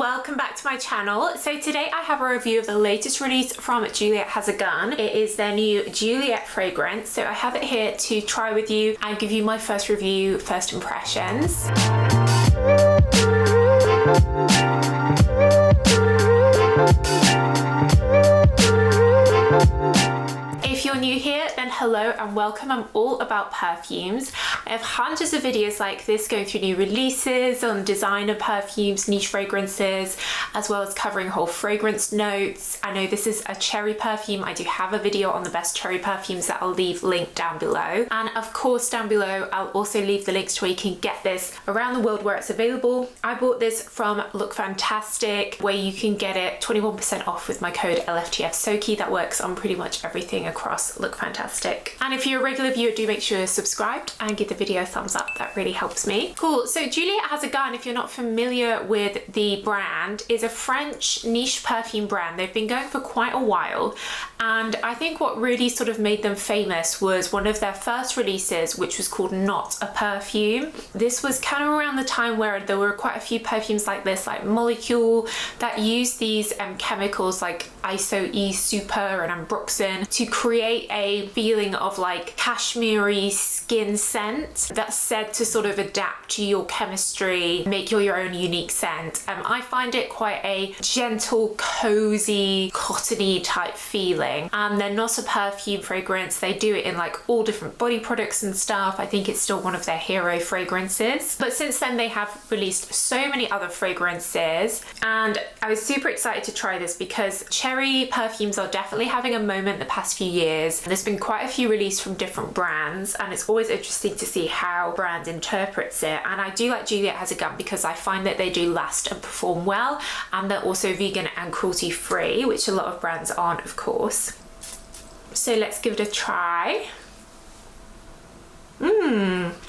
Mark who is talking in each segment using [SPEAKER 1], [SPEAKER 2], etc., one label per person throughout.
[SPEAKER 1] welcome back to my channel. So today I have a review of the latest release from Juliette Has a Gun. It is their new Juliette fragrance. So I have it here to try with you and give you my first review, first impressions. If you're new here, then hello and welcome. I'm all about perfumes. I have hundreds of videos like this going through new releases on designer perfumes, niche fragrances, as well as covering whole fragrance notes. I know this is a cherry perfume. I do have a video on the best cherry perfumes that I'll leave linked down below. And of course down below, I'll also leave the links to where you can get this around the world where it's available. I bought this from Look Fantastic, where you can get it 21% off with my code LFTF Soki. That works on pretty much everything across Look Fantastic. And if you're a regular viewer, do make sure you're subscribed and give the video a thumbs up. That really helps me. Cool. So Juliette Has a Gun, if you're not familiar with the brand, is a French niche perfume brand. They've been going for quite a while, and I think what really sort of made them famous was one of their first releases, which was called Not a Perfume. This was kind of around the time where there were quite a few perfumes like this, like Molecule, that used these chemicals like ISO-E Super and Ambroxan to create a feeling of like cashmere skin scent that's said to sort of adapt to your chemistry, make your own unique scent. I find it quite a gentle, cozy, cottony type feeling. They're not a perfume fragrance. They do it in like all different body products and stuff. I think it's still one of their hero fragrances. But since then they have released so many other fragrances, and I was super excited to try this because cherry perfumes are definitely having a moment the past few years. There's been quite a few released from different brands, and it's always interesting to see how brand interprets it. And I do like Juliette Has a Gun because I find that they do last and perform well, and they're also vegan and cruelty free, which a lot of brands aren't, of course. So let's give it a try.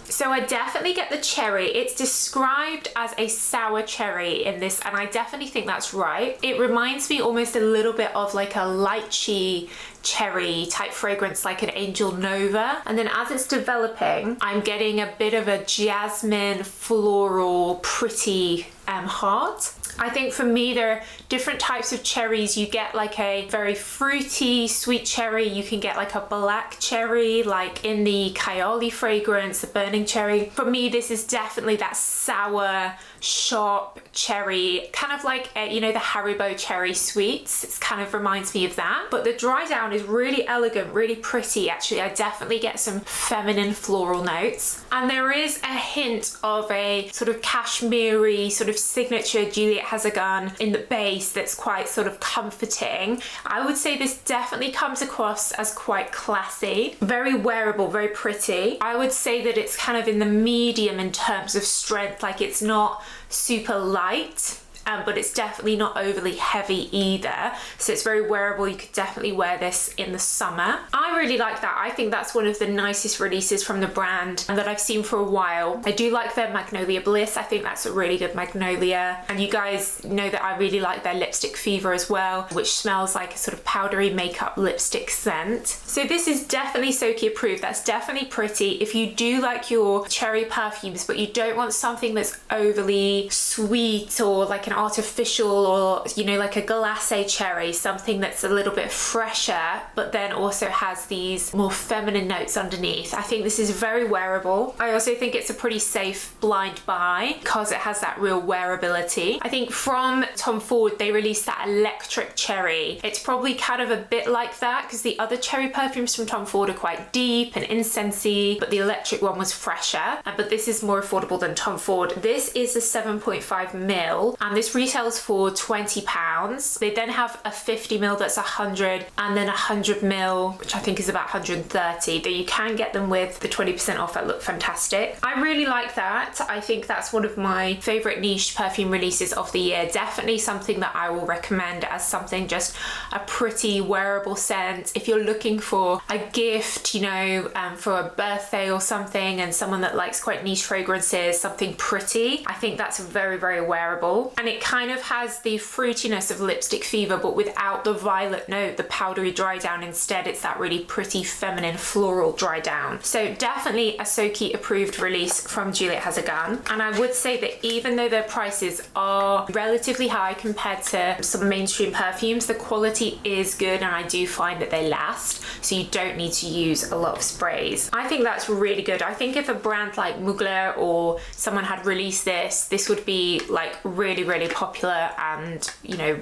[SPEAKER 1] So I definitely get the cherry. It's described as a sour cherry in this, and I definitely think that's right. It reminds me almost a little bit of like a lychee cherry type fragrance, like an Angel Nova. And then as it's developing, I'm getting a bit of a jasmine, floral, pretty heart. I think for me, there are different types of cherries. You get like a very fruity, sweet cherry. You can get like a black cherry, like in the Kayali fragrance, the burning cherry. For me, this is definitely that sour, sharp cherry, kind of like, you know, the Haribo cherry sweets. It kind of reminds me of that. But the dry down is really elegant, really pretty. Actually, I definitely get some feminine floral notes. And there is a hint of a sort of cashmere sort of signature Juliette Has a Gun in the base that's quite sort of comforting. I would say this definitely comes across as quite classy, very wearable, very pretty. I would say that it's kind of in the medium in terms of strength, like it's not super light, but it's definitely not overly heavy either. So it's very wearable. You could definitely wear this in the summer. I really like that. I think that's one of the nicest releases from the brand and that I've seen for a while. I do like their Magnolia Bliss. I think that's a really good magnolia. And you guys know that I really like their Lipstick Fever as well, which smells like a sort of powdery makeup lipstick scent. So this is definitely Soki approved. That's definitely pretty. If you do like your cherry perfumes, but you don't want something that's overly sweet or like an artificial, or you know, like a glacé cherry, something that's a little bit fresher but then also has these more feminine notes underneath, I think this is very wearable. I also think it's a pretty safe blind buy because it has that real wearability. I think from Tom Ford they released that electric cherry. It's probably kind of a bit like that because the other cherry perfumes from Tom Ford are quite deep and incensey, but the electric one was fresher. But this is more affordable than Tom Ford. This is the 7.5ml, and this retails for £20. They then have a 50ml that's 100, and then 100ml, which I think is about 130, that you can get them with the 20% off at Look Fantastic. I really like that. I think that's one of my favorite niche perfume releases of the year. Definitely something that I will recommend as something just a pretty wearable scent. If you're looking for a gift, you know, for a birthday or something, and someone that likes quite niche fragrances, something pretty, I think that's very, very wearable. And it kind of has the fruitiness of Lipstick Fever, but without the violet note, the powdery dry down. Instead, it's that really pretty feminine floral dry down. So definitely a Soki approved release from Juliette Has a Gun. And I would say that even though their prices are relatively high compared to some mainstream perfumes, the quality is good, and I do find that they last, so you don't need to use a lot of sprays. I think that's really good. I think if a brand like Mugler or someone had released this would be like really, really popular, and you know,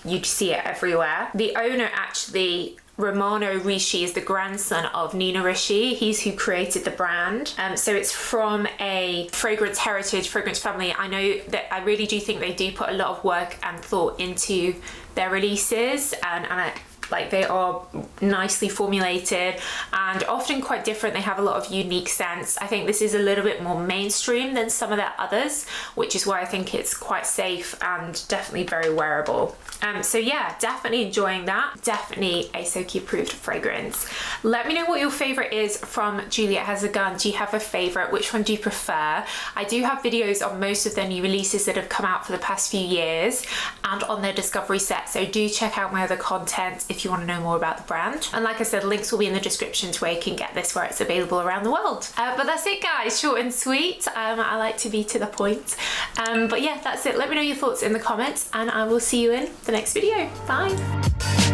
[SPEAKER 1] you'd see it everywhere. The owner actually, Romano Rishi, is the grandson of Nina Rishi. He's who created the brand. So it's from a fragrance heritage, fragrance family. I know that I really do think they do put a lot of work and thought into their releases, and like they are nicely formulated and often quite different. They have a lot of unique scents. I think this is a little bit more mainstream than some of their others, which is why I think it's quite safe and definitely very wearable. So yeah, definitely enjoying that. Definitely a Soki approved fragrance. Let me know what your favorite is from Juliette Has a Gun. Do you have a favorite? Which one do you prefer? I do have videos on most of their new releases that have come out for the past few years and on their discovery set, so do check out my other content if you want to know more about the brand. And like I said, links will be in the description to where you can get this, where it's available around the world. But that's it, guys. Short and sweet. I like to be to the point. But yeah, that's it. Let me know your thoughts in the comments, and I will see you in the next video. Bye.